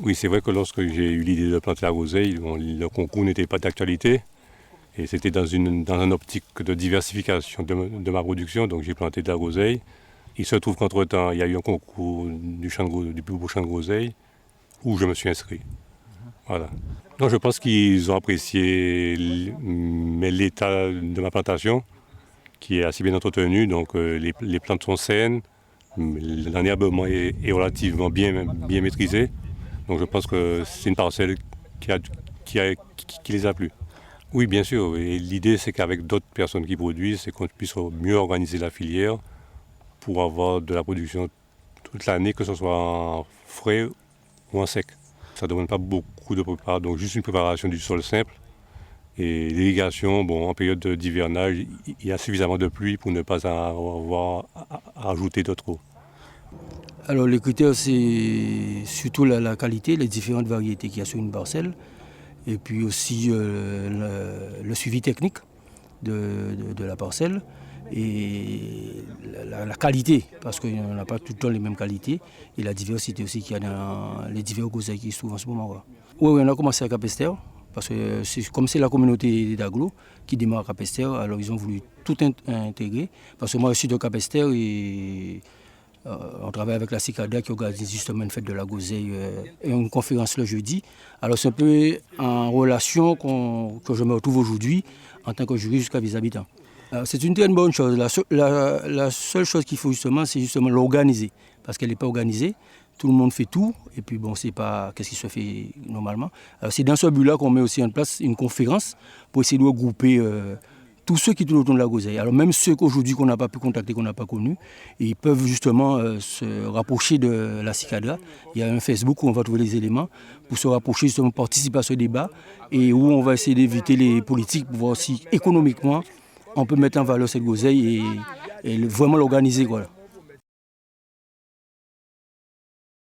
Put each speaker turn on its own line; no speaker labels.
Oui, c'est vrai que lorsque j'ai eu l'idée de planter la groseille, le concours n'était pas d'actualité. Et c'était dans une optique de diversification de ma production. Donc j'ai planté de la groseille. Il se trouve qu'entre-temps, il y a eu un concours du plus beau champ de groseille où je me suis inscrit. Voilà. Donc je pense qu'ils ont apprécié l'état de ma plantation, qui est assez bien entretenu. Donc les plantes sont saines, l'enherbement est relativement bien maîtrisé. Donc je pense que c'est une parcelle qui les a plu. Oui, bien sûr. Et l'idée, c'est qu'avec d'autres personnes qui produisent, c'est qu'on puisse mieux organiser la filière pour avoir de la production toute l'année, que ce soit en frais ou en sec. Ça ne demande pas beaucoup de préparation, donc juste une préparation du sol simple. Et l'irrigation, bon, en période d'hivernage, il y a suffisamment de pluie pour ne pas avoir à ajouter d'autres eau.
Alors les critères, c'est surtout la qualité, les différentes variétés qu'il y a sur une parcelle, et puis aussi le suivi technique de la parcelle, et la qualité, parce qu'on n'a pas tout le temps les mêmes qualités, et la diversité aussi qu'il y a dans les divers groseilles qui se trouvent en ce moment. Oui, on a commencé à Capesterre, parce que comme c'est la communauté d'Aglo qui démarre à Capesterre, alors ils ont voulu tout intégrer, parce que moi je suis de Capesterre et on travaille avec la CICADA qui organise justement une fête de la groseille et une conférence le jeudi. Alors c'est un peu en relation que je me retrouve aujourd'hui en tant que juriste jusqu'à vis habitants. C'est une très bonne chose. La seule chose qu'il faut justement, c'est justement l'organiser. Parce qu'elle n'est pas organisée. Tout le monde fait tout. Et puis bon, c'est pas qu'est-ce qui se fait normalement. Alors, c'est dans ce but-là qu'on met aussi en place une conférence pour essayer de regrouper tous ceux qui tournent autour de la groseille. Alors même ceux qu'aujourd'hui qu'on n'a pas pu contacter, qu'on n'a pas connus, ils peuvent justement se rapprocher de la CICADA. Il y a un Facebook où on va trouver les éléments pour se rapprocher, justement participer à ce débat et où on va essayer d'éviter les politiques pour voir si économiquement on peut mettre en valeur cette groseille et vraiment l'organiser, quoi.